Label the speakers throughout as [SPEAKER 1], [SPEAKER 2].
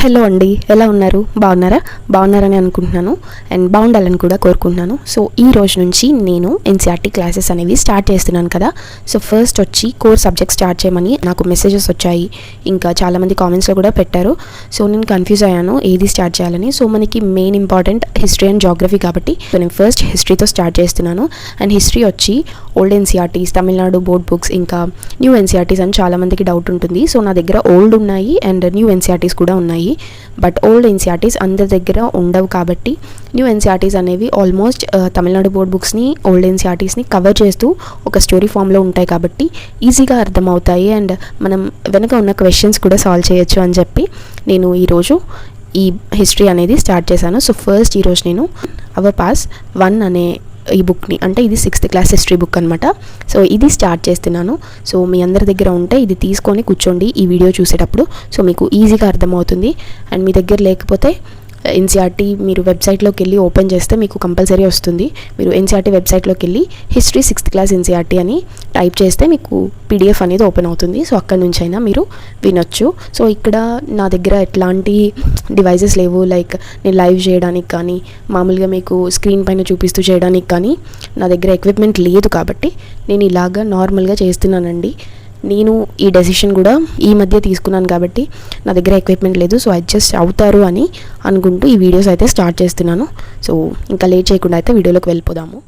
[SPEAKER 1] Hello అండి, ఎలా ఉన్నారు? బాగున్నారని అనుకుంటున్నాను అండ్ బాగుండాలని కూడా కోరుకుంటున్నాను. సో ఈ రోజు నుంచి నేను ఎన్సీఆర్టీ క్లాసెస్ అనేవి స్టార్ట్ చేస్తున్నాను కదా. సో ఫస్ట్ వచ్చి కోర్ సబ్జెక్ట్ స్టార్ట్ చేయమని నాకు మెసేజెస్ వచ్చాయి, ఇంకా చాలామంది కామెంట్స్లో కూడా పెట్టారు. సో నేను కన్ఫ్యూజ్ అయ్యాను ఏది స్టార్ట్ చేయాలని. సో మనకి main important history and geography కాబట్టి సో నేను ఫస్ట్ హిస్టరీతో స్టార్ట్ చేస్తున్నాను. అండ్ హిస్టరీ వచ్చి old NCERTs, Tamil Nadu board books, ఇంకా న్యూ ఎన్సీఆర్టీస్ అని చాలామందికి డౌట్ ఉంటుంది. సో నా దగ్గర ఓల్డ్ ఉన్నాయి అండ్ న్యూ ఎన్సీఆర్టీస్ కూడా ఉన్నాయి. బట్ ఓల్డ్ ఎన్సీఆర్టీస్ అందరి దగ్గర ఉండవు కాబట్టి న్యూ ఎన్సీఆర్టీస్ అనేవి ఆల్మోస్ట్ తమిళనాడు బోర్డ్ బుక్స్ని, ఓల్డ్ ఎన్సీఆర్టీస్ని కవర్ చేస్తూ ఒక స్టోరీ ఫామ్లో ఉంటాయి కాబట్టి ఈజీగా అర్థమవుతాయి అండ్ మనం వెనక ఉన్న క్వశ్చన్స్ కూడా సాల్వ్ చేయొచ్చు అని చెప్పి నేను ఈరోజు ఈ హిస్టరీ అనేది స్టార్ట్ చేశాను. సో ఫస్ట్ ఈరోజు నేను అవర్ పాస్ 1 అనే ఈ బుక్ని, అంటే ఇది 6th క్లాస్ హిస్టరీ బుక్ అనమాట. సో ఇది స్టార్ట్ చేస్తున్నాను. సో మీ అందరి దగ్గర ఉంటే ఇది తీసుకొని కూర్చోండి ఈ వీడియో చూసేటప్పుడు. సో మీకు ఈజీగా అర్థమవుతుంది. అండ్ మీ దగ్గర లేకపోతే ఎన్సీఆర్టీ మీరు వెబ్సైట్లోకి వెళ్ళి ఓపెన్ చేస్తే మీకు కంపల్సరీ వస్తుంది. మీరు ఎన్సీఆర్టీ వెబ్సైట్లోకి వెళ్ళి హిస్టరీ 6th క్లాస్ ఎన్సీఆర్టీ అని టైప్ చేస్తే మీకు పీడిఎఫ్ అనేది ఓపెన్ అవుతుంది. సో అక్కడ నుంచి అయినా మీరు వినొచ్చు. సో ఇక్కడ నా దగ్గర ఎట్లాంటి డివైజెస్ లేవు, లైక్ నేను లైవ్ చేయడానికి కానీ మామూలుగా మీకు స్క్రీన్ పైన చూపిస్తూ చేయడానికి కానీ నా దగ్గర ఎక్విప్మెంట్ లేదు కాబట్టి నేను ఇలాగా నార్మల్గా చేస్తున్నానండి. నేను ఈ డెసిషన్ కూడా ఈ మధ్య తీసుకున్నాను కాబట్టి నా దగ్గర ఎక్విప్మెంట్ లేదు. సో అడ్జస్ట్ అవుతారు అని అనుకుంటూ ఈ వీడియోస్ అయితే స్టార్ట్ చేస్తున్నాను. సో ఇంకా లేట్ చేయకుండా అయితే వీడియోలోకి వెళ్ళిపోదాము.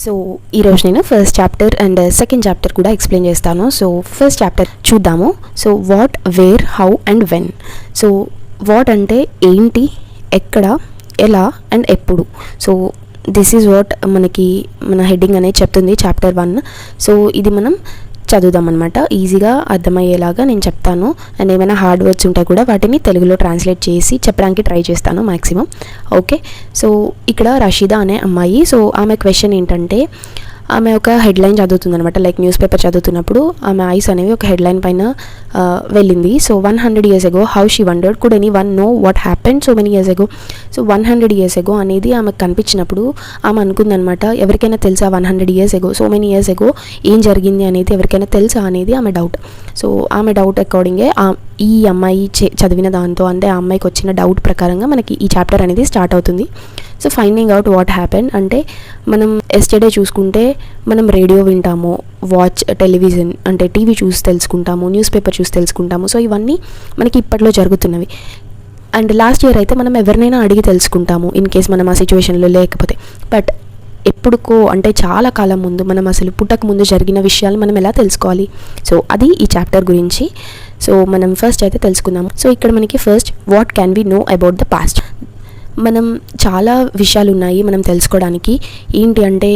[SPEAKER 1] సో ఈరోజు నేను first chapter and second chapter కూడా ఎక్స్ప్లెయిన్ చేస్తాను. సో ఫస్ట్ చాప్టర్ చూద్దాము. So what, where, how and when. So what అంటే ఏంటి, ఎక్కడ, ఎలా అండ్ ఎప్పుడు. సో దిస్ ఈజ్ వాట్ మన హెడ్డింగ్ అనేది చెప్తుంది చాప్టర్ 1. సో ఇది మనం చదువుదాం అనమాట. ఈజీగా అర్థమయ్యేలాగా నేను చెప్తాను అండ్ ఏమైనా హార్డ్ వర్డ్స్ ఉంటాయి కూడా వాటిని తెలుగులో ట్రాన్స్లేట్ చేసి చెప్పడానికి ట్రై చేస్తాను మ్యాక్సిమం. ఓకే, సో ఇక్కడ రషీదా అనే అమ్మాయి, సో ఆమె క్వశ్చన్ ఏంటంటే ఆమె ఒక హెడ్లైన్ చదువుతుంది అనమాట. లైక్ న్యూస్ పేపర్ చదువుతున్నప్పుడు ఆమె ఐస్ అనేవి ఒక హెడ్లైన్ పైన వెళ్ళింది. So 100 years ago how she wondered could any one know what happened so many years ago. So 100 years ago అనేది ఆమెకు కనిపించినప్పుడు ఆమె అనుకుందనమాట, ఎవరికైనా తెలుసా 100 years ago, so many years ago ఏం జరిగింది అనేది ఎవరికైనా తెలుసా అనేది ఆమె డౌట్. సో ఆమె డౌట్ అకార్డింగే ఈ అమ్మాయి చదివిన దాంతో, అంటే ఆ అమ్మాయికి వచ్చిన డౌట్ ప్రకారంగా మనకి ఈ చాప్టర్ అనేది స్టార్ట్ అవుతుంది. So finding out what happen అంటే మనం ఎస్టర్డే చూసుకుంటే మనం రేడియో వింటాము, వాచ్ టెలివిజన్ అంటే టీవీ చూసి తెలుసుకుంటాము, న్యూస్ పేపర్ చూసి తెలుసుకుంటాము. సో ఇవన్నీ మనకి ఇప్పట్లో జరుగుతున్నవి. అండ్ లాస్ట్ ఇయర్ అయితే మనం ఎవరినైనా అడిగి తెలుసుకుంటాము ఇన్ కేస్ మనం ఆ సిచ్యువేషన్లో లేకపోతే. బట్ ఎప్పుడుకో అంటే చాలా కాలం ముందు, మనం అసలు పుట్టక ముందు జరిగిన విషయాలు మనం ఎలా తెలుసుకోవాలి? సో అది ఈ చాప్టర్ గురించి. సో మనం ఫస్ట్ అయితే తెలుసుకుందాము. సో ఇక్కడ మనకి first what can we know about the past. మనం చాలా విషయాలు ఉన్నాయి మనం తెలుసుకోవడానికి. ఏంటి అంటే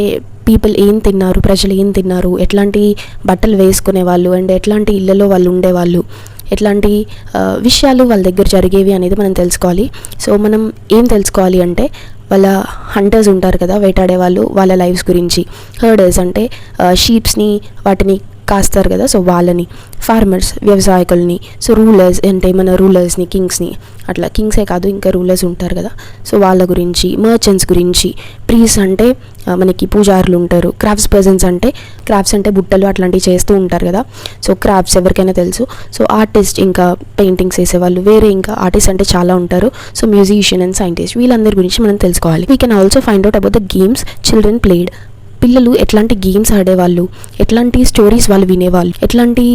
[SPEAKER 1] పీపుల్ ఏం తిన్నారు, ప్రజలు ఏం తిన్నారు, ఎట్లాంటి బట్టలు వేసుకునే వాళ్ళు అండ్ ఎట్లాంటి ఇళ్ళలో వాళ్ళు ఉండేవాళ్ళు, ఎట్లాంటి విషయాలు వాళ్ళ దగ్గర జరిగేవి అనేది మనం తెలుసుకోవాలి. సో మనం ఏం తెలుసుకోవాలి అంటే వాళ్ళ హంటర్స్ ఉంటారు కదా, వేటాడే వాళ్ళు, వాళ్ళ లైఫ్స్ గురించి. హర్డర్స్ అంటే షీప్స్ని వాటిని కాస్తారు కదా, సో వాళ్ళని. ఫార్మర్స్ వ్యవసాయకుల్ని. సో రూలర్స్ అంటే మన రూలర్స్ని, కింగ్స్ని, అట్లా కింగ్సే కాదు ఇంకా రూలర్స్ ఉంటారు కదా, సో వాళ్ళ గురించి. మర్చెంట్స్ గురించి. ప్రీస్ అంటే మనకి పూజారులు ఉంటారు. క్రాఫ్ట్స్ పర్సన్స్ అంటే క్రాఫ్ట్స్ అంటే బుట్టలు అట్లాంటివి చేస్తూ ఉంటారు కదా, సో క్రాఫ్ట్స్ ఎవరికైనా తెలుసు. సో ఆర్టిస్ట్, ఇంకా పెయింటింగ్స్ వేసేవాళ్ళు, వేరే ఇంకా ఆర్టిస్ట్ అంటే చాలా ఉంటారు. సో మ్యూజిషియన్ అండ్ సైంటిస్ట్, వీళ్ళందరి గురించి మనం తెలుసుకోవాలి. We can also find out about the games children played. పిల్లలు ఎట్లాంటి గేమ్స్ ఆడేవాళ్ళు, ఎట్లాంటి స్టోరీస్ వాళ్ళు వినేవాళ్ళు, ఎట్లాంటి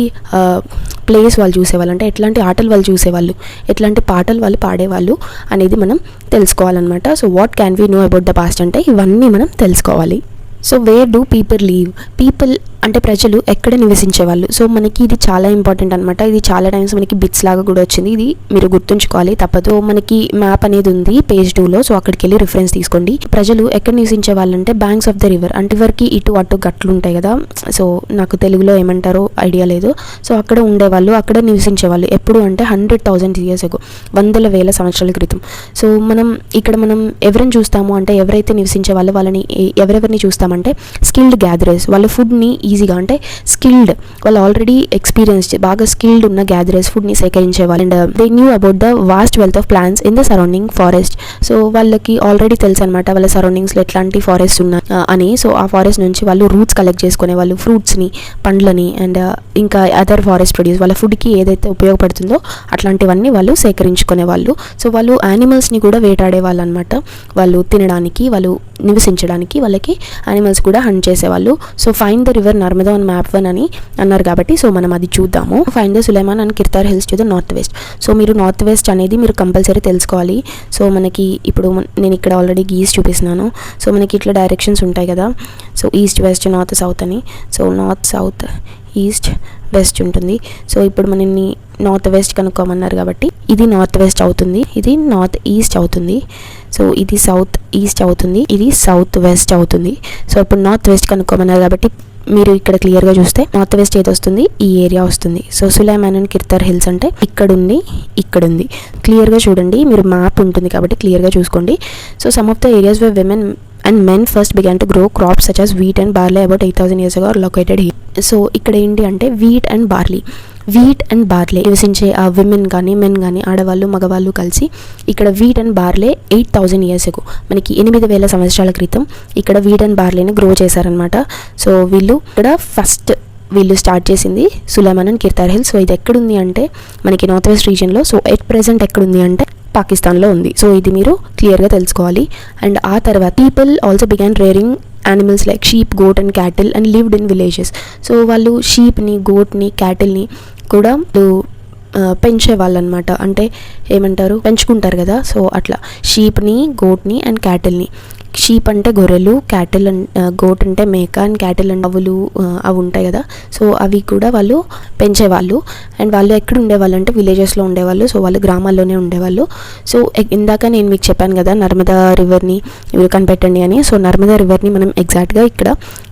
[SPEAKER 1] ప్లేస్ వాళ్ళు చూసేవాళ్ళు, అంటే ఎట్లాంటి ఆటలు వాళ్ళు చూసేవాళ్ళు, ఎట్లాంటి పాటలు వాళ్ళు పాడేవాళ్ళు అనేది మనం తెలుసుకోవాలన్నమాట. So what can we know about the past అంటే ఇవన్నీ మనం తెలుసుకోవాలి. So where do people live. People అంటే ప్రజలు ఎక్కడ నివసించేవాళ్ళు. సో మనకి ఇది చాలా ఇంపార్టెంట్ అనమాట. ఇది చాలా టైమ్స్ మనకి బిట్స్ లాగా కూడా వచ్చింది, ఇది మీరు గుర్తుంచుకోవాలి తప్పదు. మనకి మ్యాప్ అనేది ఉంది పేజ్ 2లో, సో అక్కడికి వెళ్ళి రిఫరెన్స్ తీసుకోండి. ప్రజలు ఎక్కడ నివసించే వాళ్ళు అంటే బ్యాంక్స్ ఆఫ్ ద రివర్, అంటే రివర్కి ఇటు అటు గట్లు ఉంటాయి కదా, సో నాకు తెలుగులో ఏమంటారో ఐడియా లేదు. సో అక్కడ ఉండేవాళ్ళు, అక్కడ నివసించేవాళ్ళు. ఎప్పుడు అంటే 100,000 years ago, 100,000 సంవత్సరాల క్రితం. సో మనం ఎవరిని చూస్తాము అంటే ఎవరైతే నివసించే వాళ్ళు వాళ్ళని ఎవరెవరిని చూస్తామంటే స్కిల్డ్ గ్యాదరర్స్. వాళ్ళ ఫుడ్ని ఈజీగా అంటే స్కిల్డ్, వాళ్ళు ఆల్రెడీ ఎక్స్పీరియన్స్డ్, బాగా స్కిల్డ్ ఉన్న గ్యాదరర్స్ ఫుడ్ని సేకరించేవాళ్ళు. And they knew about the vast wealth of plants in the surrounding forest. So వాళ్ళకి ఆల్రెడీ తెలుసు అనమాట వాళ్ళ సరౌండింగ్స్లో ఎట్లాంటి ఫారెస్ట్ ఉన్నాయి అని. సో ఆ ఫారెస్ట్ నుంచి వాళ్ళు రూట్స్ కలెక్ట్ చేసుకునే వాళ్ళు, ఫ్రూట్స్ని, పండ్లని అండ్ ఇంకా అదర్ ఫారెస్ట్ ప్రొడ్యూస్, వాళ్ళ ఫుడ్కి ఏదైతే ఉపయోగపడుతుందో అట్లాంటివన్నీ వాళ్ళు సేకరించుకునే వాళ్ళు. సో వాళ్ళు యానిమల్స్ని కూడా వేటాడే వాళ్ళు అనమాట. వాళ్ళు తినడానికి, వాళ్ళు నివసించడానికి వాళ్ళకి యానిమల్స్ కూడా హంట్ చేసేవాళ్ళు. So find the river Narmada on map 1 అని అన్నారు కాబట్టి సో మనం అది చూద్దాము. Find the Sulaiman and Kirthar hills to the north west. So మీరు నార్త్ వెస్ట్ అనేది మీరు కంపల్సరీ తెలుసుకోవాలి. సో మనకి ఇప్పుడు నేను ఇక్కడ ఆల్రెడీ గీస్ చూపిస్తున్నాను. సో మనకి ఇట్లా డైరెక్షన్స్ ఉంటాయి కదా, so east west north south అని. So north south east west ఉంటుంది. సో ఇప్పుడు మనల్ని నార్త్ వెస్ట్ కనుక్కోమన్నారు కాబట్టి ఇది నార్త్ వెస్ట్ అవుతుంది, ఇది నార్త్ ఈస్ట్ అవుతుంది. సో ఇది సౌత్ ఈస్ట్ అవుతుంది, ఇది సౌత్ వెస్ట్ అవుతుంది. సో ఇప్పుడు నార్త్ వెస్ట్ కనుక్కోమన్నారు కాబట్టి మీరు ఇక్కడ క్లియర్గా చూస్తే నార్త్ వెస్ట్ ఏది వస్తుంది, ఈ ఏరియా వస్తుంది. So Sulaiman and Kirthar hills అంటే ఇక్కడుంది, ఇక్కడుంది. క్లియర్గా చూడండి, మీరు మ్యాప్ ఉంటుంది కాబట్టి క్లియర్గా చూసుకోండి. So some of the areas where women and men first began to grow crops such as wheat and barley about 8,000 years ago are located here. So ఇక్కడ ఏంటి అంటే వీట్ అండ్ బార్లీ నివసించే ఆ విమెన్ కానీ మెన్ కానీ ఆడవాళ్ళు మగవాళ్ళు కలిసి ఇక్కడ wheat and barley 8,000 years ago, మనకి 8,000 సంవత్సరాల క్రితం ఇక్కడ వీట్ అండ్ బార్లీని గ్రో చేశారనమాట. సో వీళ్ళు ఇక్కడ ఫస్ట్ స్టార్ట్ చేసింది Sulaiman and Kirthar hills. So ఇది ఎక్కడుంది అంటే మనకి నార్త్ వెస్ట్ రీజియన్లో. సో ఎట్ ప్రెజెంట్ ఎక్కడుంది అంటే పాకిస్తాన్లో ఉంది. సో ఇది మీరు క్లియర్గా తెలుసుకోవాలి. అండ్ ఆ తర్వాత people also began rearing animals like sheep, goat and cattle and lived in villages. So వాళ్ళు షీప్ని, గోట్ని, క్యాటిల్ని కూడా పెంచేవాళ్ళు అనమాట. అంటే ఏమంటారు, పెంచుకుంటారు కదా. సో అట్లా షీప్ని, గోట్ని అండ్ క్యాటిల్ని. షీప్ అంటే గొర్రెలు, క్యాటిల్ గోట్ అంటే మేక, అండ్ క్యాటిల్ అంటే ఆవులు అవి ఉంటాయి కదా. సో అవి కూడా వాళ్ళు పెంచేవాళ్ళు. అండ్ వాళ్ళు ఎక్కడ ఉండేవాళ్ళు అంటే విలేజెస్లో ఉండేవాళ్ళు. సో వాళ్ళు గ్రామాల్లోనే ఉండేవాళ్ళు. సో ఇందాక నేను మీకు చెప్పాను కదా నర్మదా రివర్ని మీరు కనిపెట్టండి అని. సో నర్మదా రివర్ని మనం ఎగ్జాక్ట్గా ఇక్కడ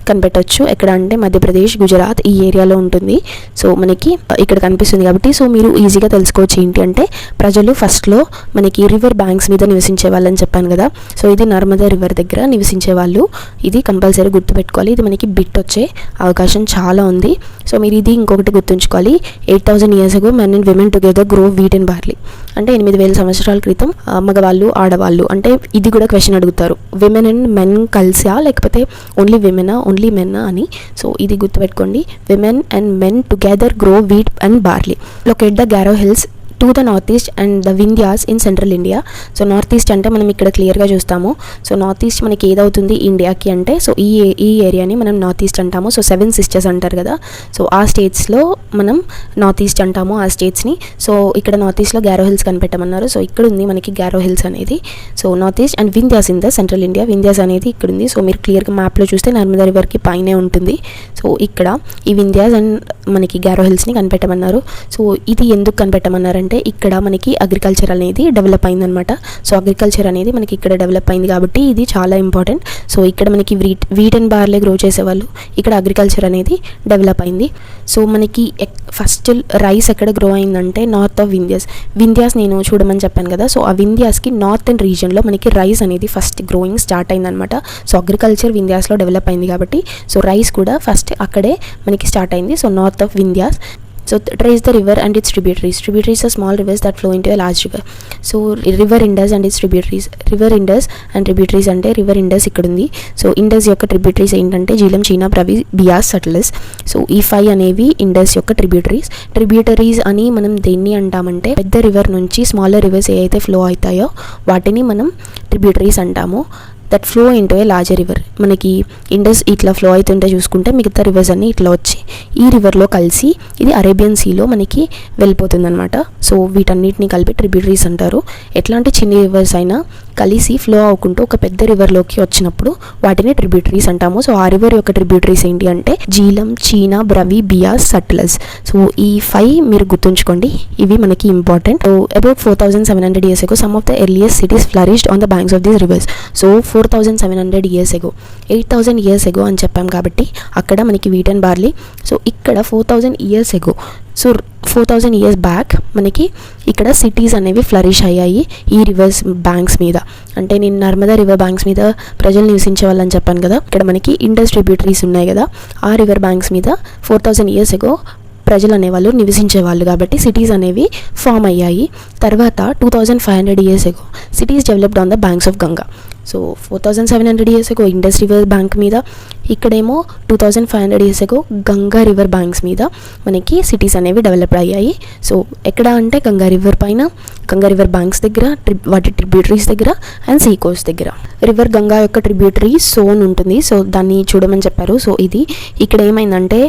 [SPEAKER 1] కనిపెట్టవచ్చు. ఎక్కడ అంటే మధ్యప్రదేశ్, గుజరాత్ ఈ ఏరియాలో ఉంటుంది. సో మనకి ఇక్కడ కనిపిస్తుంది కాబట్టి సో మీరు ఈజీగా తెలుసుకోవచ్చు ఏంటి అంటే ప్రజలు ఫస్ట్లో మనకి రివర్ బ్యాంక్స్ మీద నివసించే వాళ్ళని చెప్పాను కదా. సో ఇది నర్మదా రివర్ దగ్గర నివసించే వాళ్ళు. ఇది కంపల్సరీ గుర్తుపెట్టుకోవాలి. ఇది మనకి బిట్ వచ్చే అవకాశం చాలా ఉంది. సో మీరు ఇది ఇంకొకటి గుర్తుంచుకోవాలి. 8,000 years ago men and women together grow wheat and barley. అంటే 8,000 సంవత్సరాల క్రితం మగవాళ్ళు, ఆడవాళ్ళు అంటే ఇది కూడా క్వశ్చన్ అడుగుతారు. విమెన్ అండ్ మెన్ కలిసా లేకపోతే ఓన్లీ విమెనా, ఓన్లీ మెన్నా అని. సో ఇది గుర్తుపెట్టుకోండి. Women and men together grow wheat and barley. Locate the Garo hills to the north east and the Vindhya's in central India. So north east అంటే మనం ఇక్కడ క్లియర్గా చూస్తాము. సో నార్త్ ఈస్ట్ మనకి ఏదవుతుంది ఇండియాకి అంటే సో ఈ ఏరియాని మనం నార్త్ ఈస్ట్ అంటాము. సో 7 sisters అంటారు కదా. సో ఆ స్టేట్స్లో మనం నార్త్ ఈస్ట్ అంటాము ఆ స్టేట్స్ని. సో ఇక్కడ నార్త్ ఈస్ట్లో గారో హిల్స్ కనిపెట్టమన్నారు. సో ఇక్కడ ఉంది మనకి గారో హిల్స్ అనేది. So north east and Vindhya's in the central India. Vindhya's అనేది ఇక్కడ ఉంది. సో మీరు క్లియర్గా మ్యాప్లో చూస్తే నర్మదా రివర్కి పైనే ఉంటుంది. సో ఇక్కడ ఈ వింధ్యాస్ అండ్ మనకి గారో హిల్స్ని కనిపెట్టమన్నారు. సో ఇది ఎందుకు కనిపెట్టమన్నారంటే ఇక్కడ మనకి అగ్రికల్చర్ అనేది డెవలప్ అయిందనమాట. సో అగ్రికల్చర్ అనేది మనకి ఇక్కడ డెవలప్ అయింది కాబట్టి ఇది చాలా ఇంపార్టెంట్. సో ఇక్కడ మనకి వీట్ అండ్ బార్లే గ్రో చేసేవాళ్ళు, ఇక్కడ అగ్రికల్చర్ అనేది డెవలప్ అయింది. సో మనకి ఫస్ట్ రైస్ ఎక్కడ గ్రో అయిందంటే నార్త్ ఆఫ్ వింధ్యాస్ నేను చూడమని చెప్పాను కదా. సో ఆ వింధ్యాస్కి నార్థన్ రీజియన్లో మనకి రైస్ అనేది ఫస్ట్ గ్రోయింగ్ స్టార్ట్ అయిందనమాట. సో అగ్రికల్చర్ వింధ్యాస్లో డెవలప్ అయింది కాబట్టి సో రైస్ కూడా ఫస్ట్ అక్కడే మనకి స్టార్ట్ అయింది. So north of Vindhya's. So trace the river and its tributaries. Tributaries are small rivers that flow into a large river. So river Indus and its tributaries. River Indus and tributaries అంటే river Indus ఇక్కడ ఉంది. So Indus యొక్క tributaries ఏంటంటే Jhelum, చీనా, Pravi, Beas, సట్లెస్. So ఈ 5 అనేవి Indus యొక్క tributaries అని మనం దేన్ని అంటామంటే పెద్ద రివర్ నుంచి స్మాలర్ రివర్స్ ఏవైతే ఫ్లో అవుతాయో వాటిని మనం ట్రిబ్యూటరీస్ అంటాము. That flow into A larger river. మనకి ఇండస్ ఇట్లా ఫ్లో అవుతుంటే చూసుకుంటే మిగతా రివర్స్ అన్నీ ఇట్లా వచ్చి ఈ రివర్లో కలిసి ఇది అరేబియన్ సీలో మనకి వెళ్ళిపోతుంది అనమాట. సో వీటన్నిటిని కలిపి ట్రిబ్యూటరీస్ అంటారు. ఎట్లాంటి చిన్న రివర్స్ అయినా కలిసి ఫ్లో అవ్వకుంటూ ఒక పెద్ద రివర్లోకి వచ్చినప్పుడు వాటిని ట్రిబ్యూటరీస్ అంటాము. సో ఆ రివర్ యొక్క ట్రిబ్యూటరీస్ ఏంటి అంటే జీలం, చీనా, బ్రవి, బియాస్, సట్లెస్. సో ఈ 5 మీరు గుర్తుంచుకోండి, ఇవి మనకి important. So about 4,700 years ago some of the earliest cities flourished on the banks of these rivers. So 4,700 years ago 8,000 years ago అని చెప్పాం కాబట్టి అక్కడ మనకి వీట్ అండ్ బార్లీ సో ఇక్కడ 4000 years ago, so 4000 years back మనకి ఇక్కడ cities అనేవి flourish అయ్యాయి ఈ రివర్స్ బ్యాంక్స్ మీద. అంటే నేను నర్మదా రివర్ బ్యాంక్స్ మీద ప్రజలు నివసించే వాళ్ళని చెప్పాను కదా, ఇక్కడ మనకి ఇండస్ ట్రిబ్యూటరీస్ ఉన్నాయి కదా, ఆ రివర్ బ్యాంక్స్ మీద 4000 years ago ప్రజలు అనేవాళ్ళు నివసించేవాళ్ళు కాబట్టి సిటీస్ అనేవి ఫామ్ అయ్యాయి. తర్వాత 2500 years ago cities developed on the banks of Ganga. So 4700 years ago Indus river bank మీద, ఇక్కడేమో 2500 years ago Ganga river banks మీద మనకి సిటీస్ అనేవి డెవలప్ అయ్యాయి. సో ఎక్కడ అంటే గంగా రివర్ పైన, గంగా రివర్ బ్యాంక్స్ దగ్గర, వాటి ట్రిబ్యూటరీస్ దగ్గర అండ్ సీ కోస్ట్ దగ్గర. రివర్ గంగా యొక్క ట్రిబ్యూటరీ సోన్ ఉంటుంది, సో దాన్ని చూడమని చెప్పారు. సో ఇది ఇక్కడ ఏమైందంటే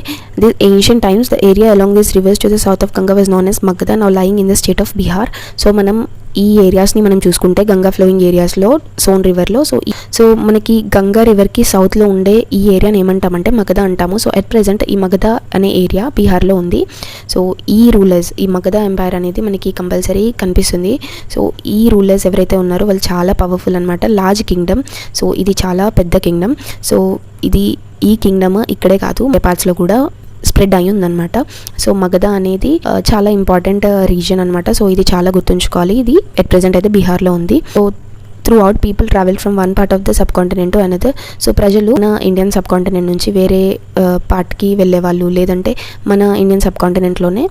[SPEAKER 1] the ancient times the area along this reverse to the south of Ganga was known as Magadha, now lying in the state of Bihar. So మనం ఈ ఏరియాస్ని మనం చూసుకుంటే గంగా ఫ్లోయింగ్ ఏరియాస్లో సోన్ రివర్లో, సో మనకి గంగా రివర్కి సౌత్లో ఉండే ఈ ఏరియాని ఏమంటామంటే మగధ అంటాము. సో అట్ ప్రెజెంట్ ఈ మగధ అనే ఏరియా బీహార్లో ఉంది. సో ఈ రూలర్స్, ఈ మగధ ఎంపైర్ అనేది మనకి కంపల్సరీ కనిపిస్తుంది. సో ఈ రూలర్స్ ఎవరైతే ఉన్నారో వాళ్ళు చాలా పవర్ఫుల్ అనమాట, లార్జ్ కింగ్డమ్. సో ఇది చాలా పెద్ద కింగ్డమ్. సో ఇది ఈ కింగ్డమ్ ఇక్కడే కాదు పార్ట్స్లో కూడా స్ప్రెడ్ అయ్యి ఉందన్నమాట. సో మగధ అనేది చాలా ఇంపార్టెంట్ రీజియన్ అనమాట. సో ఇది చాలా గుర్తుంచుకోవాలి. ఇది ఎట్ ప్రెజెంట్ అయితే బీహార్లో ఉంది. So through out people travel from one part of the sub continent to another. So ప్రజలు మన ఇండియన్ సబ్ కాంటినెంట్ నుంచి వేరే పార్ట్కి వెళ్ళేవాళ్ళు, లేదంటే మన ఇండియన్ సబ్ కాంటినెంట్లోనే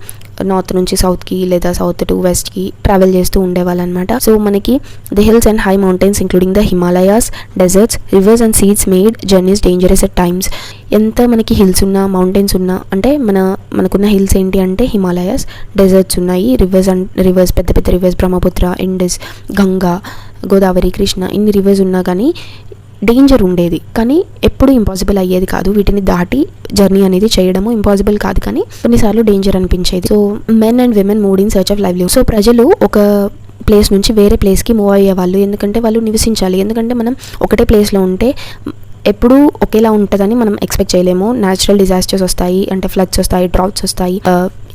[SPEAKER 1] నార్త్ నుంచి సౌత్కి లేదా సౌత్ టు వెస్ట్కి ట్రావెల్ చేస్తూ ఉండేవాళ్ళు అనమాట. సో మనకి the hills and high mountains including the Himalayas, deserts, rivers and seas made journeys dangerous at times. ఎంత మనకి హిల్స్ ఉన్నా, మౌంటైన్స్ ఉన్నా, అంటే మనకున్న హిల్స్ ఏంటి అంటే హిమాలయాస్, డెజర్ట్స్ ఉన్నాయి, రివర్స్ పెద్ద పెద్ద రివర్స్ బ్రహ్మపుత్ర, ఇండస్, గంగా, గోదావరి, కృష్ణ, ఇన్ని రివర్స్ ఉన్నా కానీ డేంజర్ ఉండేది, కానీ ఎప్పుడు ఇంపాసిబుల్ అయ్యేది కాదు. వీటిని దాటి జర్నీ అనేది చేయడము ఇంపాసిబుల్ కాదు, కానీ కొన్నిసార్లు డేంజర్ అనిపించేది. So men and women mood in search of livelihood. So ప్రజలు ఒక ప్లేస్ నుంచి వేరే ప్లేస్కి మూవ్ అయ్యేవాళ్ళు, ఎందుకంటే వాళ్ళు నివసించాలి. ఎందుకంటే మనం ఒకటే ప్లేస్లో ఉంటే ఎప్పుడు ఒకేలా ఉంటుందని మనం ఎక్స్పెక్ట్ చేయలేము. న్యాచురల్ డిజాస్టర్స్ వస్తాయి, అంటే ఫ్లడ్స్ వస్తాయి, డ్రాట్స్ వస్తాయి,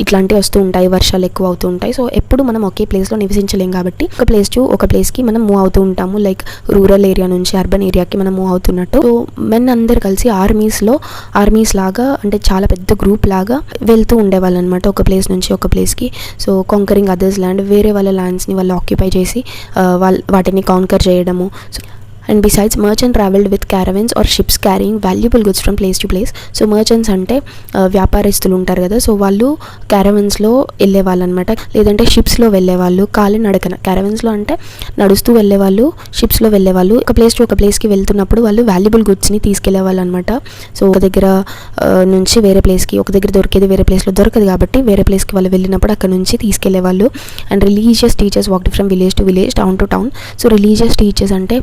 [SPEAKER 1] ఇట్లాంటివి వస్తూ ఉంటాయి, వర్షాలు ఎక్కువ అవుతూ ఉంటాయి. సో ఎప్పుడు మనం ఒకే ప్లేస్లో నివసించలేం కాబట్టి ఒక ప్లేస్ టు ఒక ప్లేస్కి మనం మూవ్ అవుతూ ఉంటాము. లైక్ రూరల్ ఏరియా నుంచి అర్బన్ ఏరియాకి మనం మూవ్ అవుతున్నట్టు. సో మెన్ అందరు కలిసి ఆర్మీస్ లాగా, అంటే చాలా పెద్ద గ్రూప్ లాగా వెళ్తూ ఉండేవాళ్ళు అనమాట ఒక ప్లేస్ నుంచి ఒక ప్లేస్కి. సో కాంకరింగ్ అదర్స్ ల్యాండ్, వేరే వాళ్ళ ల్యాండ్స్ని వాళ్ళు ఆక్యుపై చేసి వాటిని కాంకర్ చేయడము. And besides merchant travelled with caravans or ships carrying valuable goods from place to place. So merchants అంటే వ్యాపారస్తులు ఉంటారు కదా, సో వాళ్ళు క్యారవెన్స్లో వెళ్ళేవాళ్ళు అనమాట, లేదంటే షిప్స్లో వెళ్ళేవాళ్ళు కాలినడకన. క్యారవెన్స్లో అంటే నడుస్తూ వెళ్ళేవాళ్ళు, షిప్స్లో వెళ్ళేవాళ్ళు. ఒక ప్లేస్ టు ఒక ప్లేస్కి వెళ్తున్నప్పుడు వాళ్ళు వాల్యుబుల్ గుడ్స్ని తీసుకెళ్లేవాళ్ళు అనమాట. సో ఒక దగ్గర నుంచి వేరే ప్లేస్కి, ఒక దగ్గర దొరికేది వేరే ప్లేస్లో దొరకదు కాబట్టి వేరే ప్లేస్కి వాళ్ళు వెళ్ళినప్పుడు అక్కడ నుంచి తీసుకెళ్లేవాళ్ళు. And religious teachers walked from village to village, town to town. So religious teachers అంటే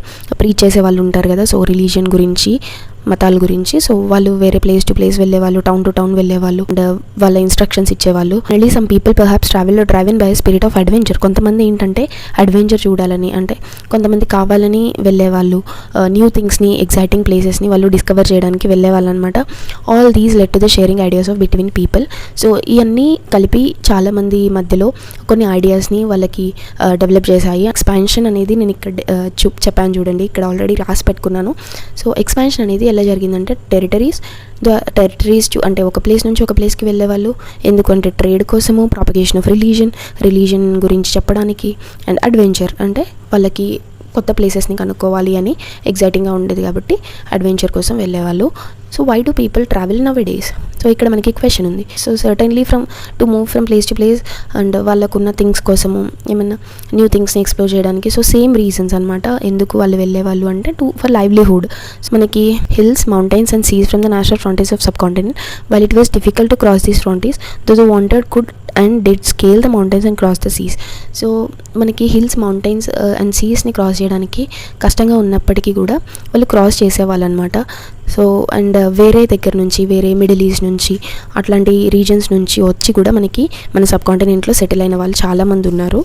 [SPEAKER 1] చేసే వాళ్ళు ఉంటారు కదా, సో రిలీజియన్ గురించి, మతాల గురించి. సో వాళ్ళు వేరే ప్లేస్ టు ప్లేస్ వెళ్ళేవాళ్ళు, టౌన్ టు టౌన్ వెళ్ళేవాళ్ళు, అండ్ వాళ్ళ ఇన్స్ట్రక్షన్స్ ఇచ్చేవాళ్ళు. మళ్ళీ some people perhaps driven by spirit of adventure. కొంతమంది ఏంటంటే అడ్వెంచర్ చూడాలని, అంటే కొంతమంది కావాలని వెళ్ళేవాళ్ళు, న్యూ థింగ్స్ని, ఎగ్జైటింగ్ ప్లేసెస్ని వాళ్ళు డిస్కవర్ చేయడానికి వెళ్ళేవాళ్ళు అనమాట. All these led to the sharing ideas of between people. So ఇవన్నీ కలిపి చాలామంది మధ్యలో కొన్ని ఐడియాస్ని వాళ్ళకి డెవలప్ చేశాయి. ఎక్స్పాన్షన్ అనేది నేను ఇక్కడ చెప్పాను చూడండి, ఇక్కడ ఆల్రెడీ రాసి పెట్టుకున్నాను. సో ఎక్స్పాన్షన్ అనేది ఎలా జరిగిందంటే టెరిటరీస్ అంటే ఒక ప్లేస్ నుంచి ఒక ప్లేస్కి వెళ్ళేవాళ్ళు, ఎందుకంటే ట్రేడ్ కోసము, ప్రాపగేషన్ ఆఫ్ రిలీజన్ గురించి చెప్పడానికి, అండ్ అడ్వెంచర్ అంటే వాళ్ళకి కొత్త ప్లేసెస్ని కనుక్కోవాలి అని ఎగ్జైటింగ్గా ఉండేది కాబట్టి అడ్వెంచర్ కోసం వెళ్ళేవాళ్ళు. So why do people travel nowadays? So ఇక్కడ మనకి క్వశ్చన్ ఉంది. So certainly to move from place to place, and వాళ్ళకున్న థింగ్స్ కోసము, ఏమన్నా న్యూ థింగ్స్ని ఎక్స్ప్లోర్ చేయడానికి. సో సేమ్ రీజన్స్ అనమాట ఎందుకు వాళ్ళు వెళ్ళేవాళ్ళు అంటే ఫర్ లైవ్లీహుడ్. సో మనకి hills, mountains and seas from the national frontiers of subcontinent. While it was difficult to cross these frontiers, those who wanted could and did scale the mountains and cross the Cs. So మనకి hills, mountains and సీస్ని cross చేయడానికి కష్టంగా ఉన్నప్పటికీ కూడా వాళ్ళు cross చేసేవాళ్ళు అనమాట. So and వేరే దగ్గర నుంచి, వేరే మిడిల్ ఈస్ట్ నుంచి, అట్లాంటి రీజన్స్ నుంచి వచ్చి కూడా మన సబ్ కాంటినెంట్లో సెటిల్ అయిన వాళ్ళు చాలామంది ఉన్నారు.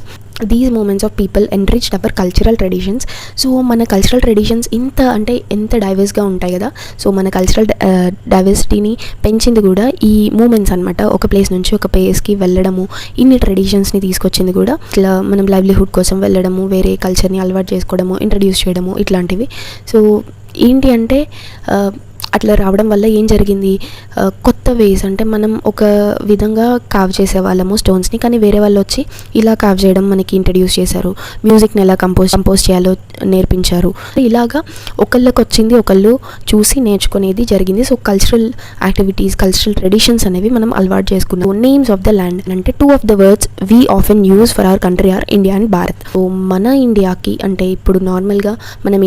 [SPEAKER 1] These movements of people enriched our cultural traditions. So మన కల్చరల్ ట్రెడిషన్స్ ఎంత డైవర్స్గా ఉంటాయి కదా, సో మన కల్చరల్ డైవర్సిటీని పెంచింది కూడా ఈ మూమెంట్స్ అనమాట. ఒక ప్లేస్ నుంచి ఒక ప్లేస్కి వెళ్ళడము, ఇన్ని ట్రెడిషన్స్ని తీసుకొచ్చింది కూడా ఇట్లా మనం లైవ్లీహుడ్ కోసం వెళ్ళడము, వేరే కల్చర్ని అలవాటు చేసుకోవడము, ఇంట్రడ్యూస్ చేయడము, ఇట్లాంటివి. సో ఏంటి అంటే అట్లా రావడం వల్ల ఏం జరిగింది, కొత్త వేస్ అంటే మనం ఒక విధంగా కావ్ చేసేవాళ్ళము స్టోన్స్ని, కానీ వేరే వాళ్ళు వచ్చి ఇలా కావ్ చేయడం మనకి ఇంట్రడ్యూస్ చేశారు. మ్యూజిక్ని ఎలా కంపోజ్ చేయాలో నేర్పించారు. ఇలాగా ఒకళ్ళకి వచ్చింది ఒకళ్ళు చూసి నేర్చుకునేది జరిగింది. So cultural activities, cultural traditions అనేవి మనం అలవాటు చేసుకున్నాం. నేమ్స్ ఆఫ్ ద ల్యాండ్ అంటే 2 of the words we often use for our country are India and Bharat. So మన ఇండియాకి అంటే ఇప్పుడు నార్మల్గా మనం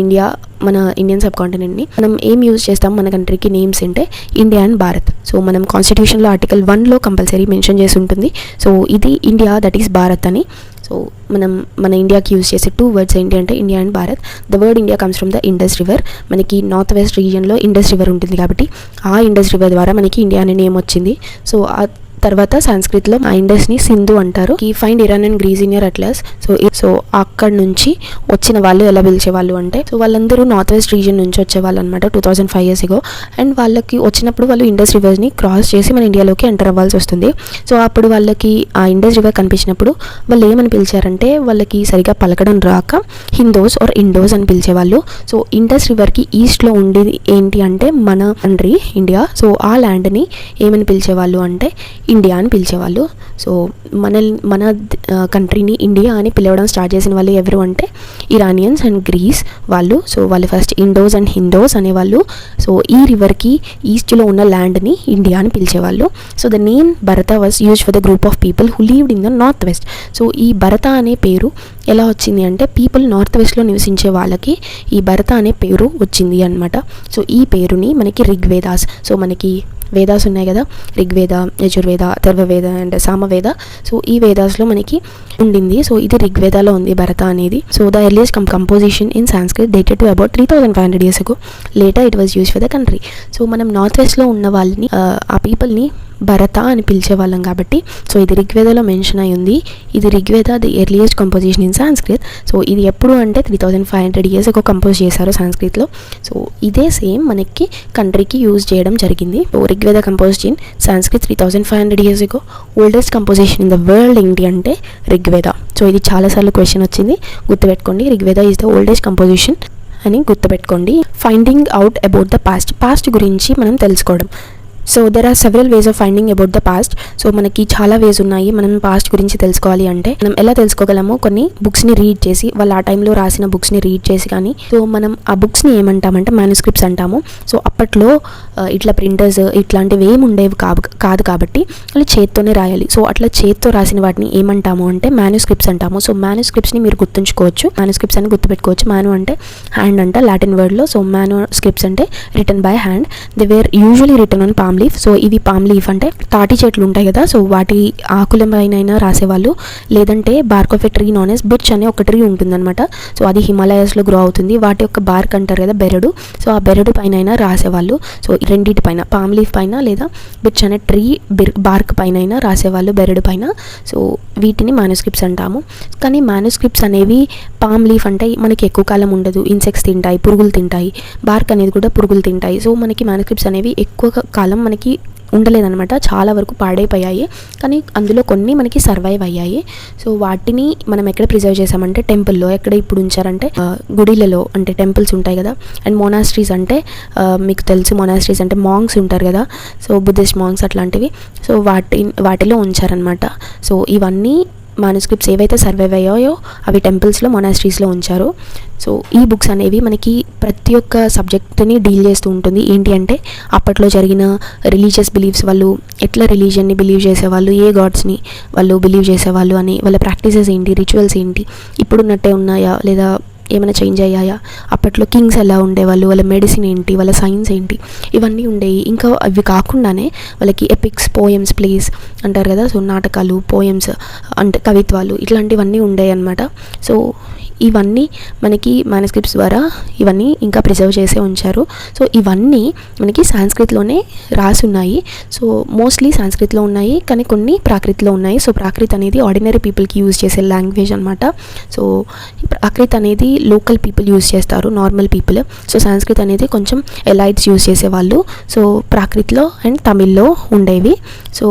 [SPEAKER 1] మన ఇండియన్ సబ్ కాంటినెంట్ని మనం ఏం యూజ్ చేస్తాం మన కంట్రీకి నేమ్స్ అంటే ఇండియా అండ్ భారత్. సో మనం కాన్స్టిట్యూషన్లో ఆర్టికల్ 1లో కంపల్సరీ మెన్షన్ చేసి ఉంటుంది. సో ఇది ఇండియా, దట్ ఈస్ భారత్ అని. సో మనం మన ఇండియాకి యూజ్ చేసే 2 words ఏంటి అంటే India and Bharat. The word India comes from the Indus river. మనకి నార్త్ వెస్ట్ రీజియన్లో ఇండస్ రివర్ ఉంటుంది కాబట్టి ఆ ఇండస్ రివర్ ద్వారా మనకి ఇండియా అనే నేమ్ వచ్చింది. సో తర్వాత సంస్కృత్లో ఆ ఇండస్ని సింధు అంటారు. ఈ find Iran and grace in your atlas. So అక్కడ నుంచి వచ్చిన వాళ్ళు ఎలా పిలిచేవాళ్ళు అంటే, సో వాళ్ళందరూ నార్త్ వెస్ట్ రీజియన్ నుంచి వచ్చేవాళ్ళు అనమాట 2005 years ago. అండ్ వాళ్ళకి వచ్చినప్పుడు వాళ్ళు ఇండస్ రివర్ని క్రాస్ చేసి మన ఇండియాలోకి ఎంటర్ అవ్వాల్సి వస్తుంది. సో అప్పుడు వాళ్ళకి ఆ ఇండస్ రివర్ కనిపించినప్పుడు వాళ్ళు ఏమని పిలిచారంటే, వాళ్ళకి సరిగా పలకడం రాక హిందోస్ ఆర్ ఇండోస్ అని పిలిచేవాళ్ళు. సో ఇండస్ రివర్కి ఈస్ట్లో ఉండేది ఏంటి అంటే మన కంట్రీ ఇండియా. సో ఆ ల్యాండ్ని ఏమని పిలిచేవాళ్ళు అంటే ఇండియా అని పిలిచేవాళ్ళు. సో మన కంట్రీని ఇండియా అని పిలవడం స్టార్ట్ చేసిన వాళ్ళు ఎవరు అంటే ఇరానియన్స్ అండ్ గ్రీస్ వాళ్ళు. సో వాళ్ళు ఫస్ట్ ఇండోస్ అండ్ హిందోస్ అనేవాళ్ళు. సో ఈ రివర్కి ఈస్ట్లో ఉన్న ల్యాండ్ని ఇండియా అని పిలిచేవాళ్ళు. So the name Bharata was use for the group of people who lived in the north west. So ఈ భరత అనే పేరు ఎలా వచ్చింది అంటే పీపుల్ నార్త్ వెస్ట్లో నివసించే వాళ్ళకి ఈ భరత అనే పేరు వచ్చింది అనమాట. సో ఈ పేరుని మనకి ఋగ్వేదాస్, సో మనకి వేదాస్ ఉన్నాయి కదా, ఋగ్వేద, యజుర్వేద, అథర్వవేద అండ్ సామవేద. సో ఈ వేదాస్లో మనకి ఉండింది. సో ఇది ఋగ్వేదాలో ఉంది భరత అనేది. So the earliest composition in Sanskrit dated to about 3500 years ago. Later it was use for the country. So మనం నార్త్ వెస్ట్లో ఉన్న వాళ్ళని ఆ పీపుల్ని భరత అని పిలిచేవాళ్ళం కాబట్టి సో ఇది ఋగ్వేదలో మెన్షన్ అయి ఉంది. ఇది Rigveda the earliest composition in Sanskrit. So ఇది ఎప్పుడు అంటే 3500 years ago కంపోజ్ చేశారు సాంస్క్రిట్లో. సో ఇదే సేమ్ మనకి కంట్రీకి యూజ్ చేయడం జరిగింది. So Rigveda composed in Sanskrit 3500 years ago. Oldest composition in the world ఏంటి అంటే ఋగ్వేద. సో ఇది చాలాసార్లు క్వశ్చన్ వచ్చింది, గుర్తుపెట్టుకోండి. Rigveda is the oldest composition అని గుర్తుపెట్టుకోండి. Finding out about the past గురించి మనం తెలుసుకోవడం. So there are several ways of finding about the past. So మనకి చాలా వేస్ ఉన్నాయి మనం పాస్ట్ గురించి తెలుసుకోవాలి అంటే. మనం ఎలా తెలుసుకోగలమో కొన్ని బుక్స్ని రీడ్ చేసి, వాళ్ళు ఆ టైంలో రాసిన బుక్స్ని రీడ్ చేసి కానీ. సో మనం ఆ బుక్స్ని ఏమంటామంటే మ్యానుస్క్రిప్ట్స్ అంటాము. సో అప్పట్లో ఇట్లా ప్రింటర్స్ ఇట్లాంటివి ఏమి ఉండేవి కాదు కాబట్టి వాళ్ళు చేత్తోనే రాయాలి. సో అట్లా చేత్తో రాసిన వాటిని ఏమంటాము అంటే మ్యానుస్క్రిప్ట్స్ అంటాము. సో మ్యానుస్క్రిప్ట్స్ని మీరు గుర్తుంచుకోవచ్చు, మ్యానుస్క్రిప్ట్స్ అని గుర్తుపెట్టుకోవచ్చు. మాను అంటే హ్యాండ్ అంట లాటిన్ వర్డ్లో. సో మ్యానుస్క్రిప్ట్స్ అంటే written by hand. They were usually written on palm leaf. So ఇవి పామ్ లీఫ్ అంటే తాటి చెట్లు ఉంటాయి కదా, సో వాటి ఆకుల పైన రాసేవాళ్ళు. లేదంటే bark of a tree known as birch అనే ఒక ట్రీ ఉంటుందన్నమాట. సో అది హిమాలయాస్లో గ్రో అవుతుంది. వాటి యొక్క బార్క్ అంటారు కదా, బెరడు. సో ఆ బెరడు పైన రాసేవాళ్ళు. సో రెండింటి పైన పామ్ లీఫ్ పైన లేదా బిర్చ్ అనే ట్రీ బార్క్ పైన రాసేవాళ్ళు, బెరడు పైన. సో వీటిని మ్యానుస్క్రిప్ట్స్ అంటాము. కానీ మ్యానుస్క్రిప్ట్స్ అనేవి పామ్ లీఫ్ అంటే మనకి ఎక్కువ కాలం ఉండదు, ఇన్సెక్ట్స్ తింటాయి, పురుగులు తింటాయి. బార్క్ అనేది కూడా పురుగులు తింటాయి. సో మనకి మ్యానుస్క్రిప్ట్స్ అనేవి ఎక్కువ కాలం మనకి ఉండలేదన్నమాట, చాలా వరకు పాడైపోయాయి. కానీ అందులో కొన్ని మనకి సర్వైవ్ అయ్యాయి. సో వాటిని మనం ఎక్కడ ప్రిజర్వ్ చేసామంటే టెంపుల్లో. ఎక్కడ ఇప్పుడు ఉంచారంటే గుడిలలో, అంటే టెంపుల్స్ ఉంటాయి కదా. అండ్ మొనాస్ట్రీస్ అంటే మీకు తెలుసు, మొనాస్ట్రీస్ అంటే మాంగ్స్ ఉంటారు కదా, సో బుద్ధిస్ట్ మాంగ్స్ అట్లాంటివి. సో వాటిలో ఉంచారనమాట. సో ఇవన్నీ మ్యానుస్క్రిప్ట్స్ ఏవైతే సర్వైవ్ అయ్యాయో అవి టెంపుల్స్లో, మొనాస్ట్రీస్లో ఉంచారు. సో ఈ బుక్స్ అనేవి మనకి ప్రతి ఒక్క సబ్జెక్ట్ని డీల్ చేస్తూ ఉంటుంది. ఏంటి అంటే అప్పట్లో జరిగిన రిలీజియస్ బిలీఫ్స్, వాళ్ళు ఎట్లా రిలీజియన్ని బిలీవ్ చేసేవాళ్ళు, ఏ గాడ్స్ని వాళ్ళు బిలీవ్ చేసేవాళ్ళు అని, వాళ్ళ ప్రాక్టీసెస్ ఏంటి, రిచువల్స్ ఏంటి, ఇప్పుడున్నట్టే ఉన్నాయా లేదా ఏమైనా చేంజ్ అయ్యాయా, అప్పట్లో కింగ్స్ ఎలా ఉండేవాళ్ళు, వాళ్ళ మెడిసిన్ ఏంటి, వాళ్ళ సైన్స్ ఏంటి, ఇవన్నీ ఉండేవి. ఇంకా అవి కాకుండానే వాళ్ళకి ఎపిక్స్, పోయమ్స్, ప్లేస్ అంటారు కదా, సో నాటకాలు, పోయమ్స్ అంటే కవిత్వాలు, ఇట్లాంటివన్నీ ఉండేవి అన్నమాట. సో ఇవన్నీ మనకి మ్యానుస్క్రిప్ట్స్ ద్వారా ఇవన్నీ ఇంకా ప్రిజర్వ్ చేసే ఉంచారు. సో ఇవన్నీ మనకి సాంస్క్రిట్లోనే రాసి ఉన్నాయి. సో మోస్ట్లీ సాంస్క్రిట్లో ఉన్నాయి, కానీ కొన్ని ప్రాకృతిలో ఉన్నాయి. సో ప్రాకృత్ అనేది ఆర్డినరీ పీపుల్కి యూజ్ చేసే లాంగ్వేజ్ అనమాట. సో ప్రాకృత్ అనేది లోకల్ పీపుల్ యూజ్ చేస్తారు, నార్మల్ పీపుల్. సో సాంస్క్రిట్ అనేది కొంచెం ఎలైట్స్ యూజ్ చేసేవాళ్ళు. సో ప్రాకృతిలో అండ్ తమిళ్లో ఉండేవి. So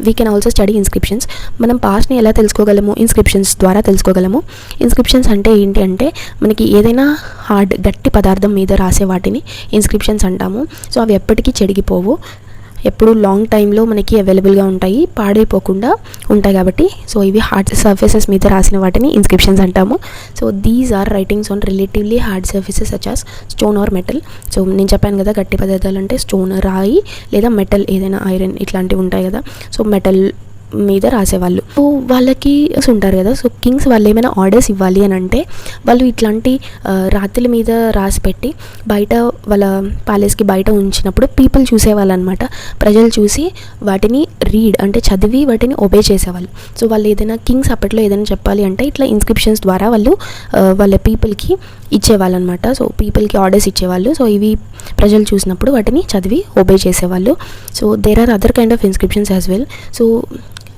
[SPEAKER 1] we can also study inscriptions. మనం పాస్ట్ని ఎలా తెలుసుకోగలము? ఇన్స్క్రిప్షన్స్ ద్వారా తెలుసుకోగలము. ఇన్స్క్రిప్షన్స్ అంటే ఏంటి అంటే మనకి ఏదైనా గట్టి పదార్థం మీద రాసే వాటిని ఇన్స్క్రిప్షన్స్ అంటాము. సో అవి ఎప్పటికీ చెడిగిపోవు, ఎప్పుడు లాంగ్ టైంలో మనకి అవైలబుల్గా ఉంటాయి, పాడైపోకుండా ఉంటాయి కాబట్టి. సో ఇవి హార్డ్ సర్ఫేసెస్ మీద రాసిన వాటిని ఇన్స్క్రిప్షన్స్ అంటాము. So these are writings on relatively hard surfaces such as stone or metal. So నేను చెప్పాను కదా, గట్టి పదార్థాలు అంటే స్టోన్, రాయి, లేదా మెటల్ ఏదైనా ఐరన్ ఇట్లాంటివి ఉంటాయి కదా. సో మెటల్ మీద రాసేవాళ్ళు. సో వాళ్ళకి ఉంటారు కదా, సో కింగ్స్ వాళ్ళు ఏమైనా ఆర్డర్స్ ఇవ్వాలి అని అంటే వాళ్ళు ఇట్లాంటి రాత్రుల మీద రాసి పెట్టి బయట వాళ్ళ ప్యాలెస్కి బయట ఉంచినప్పుడు పీపుల్ చూసేవాళ్ళు అనమాట. ప్రజలు చూసి వాటిని రీడ్ అంటే చదివి వాటిని ఒబే చేసేవాళ్ళు. సో వాళ్ళు ఏదైనా కింగ్స్ అప్పట్లో ఏదైనా చెప్పాలి అంటే ఇట్లా ఇన్స్క్రిప్షన్స్ ద్వారా వాళ్ళు వాళ్ళ పీపుల్కి ఇచ్చేవాళ్ళు అనమాట. సో పీపుల్కి ఆర్డర్స్ ఇచ్చేవాళ్ళు. సో ఇవి ప్రజలు చూసినప్పుడు వాటిని చదివి ఒబే చేసేవాళ్ళు. So there are other kind of inscriptions as well. So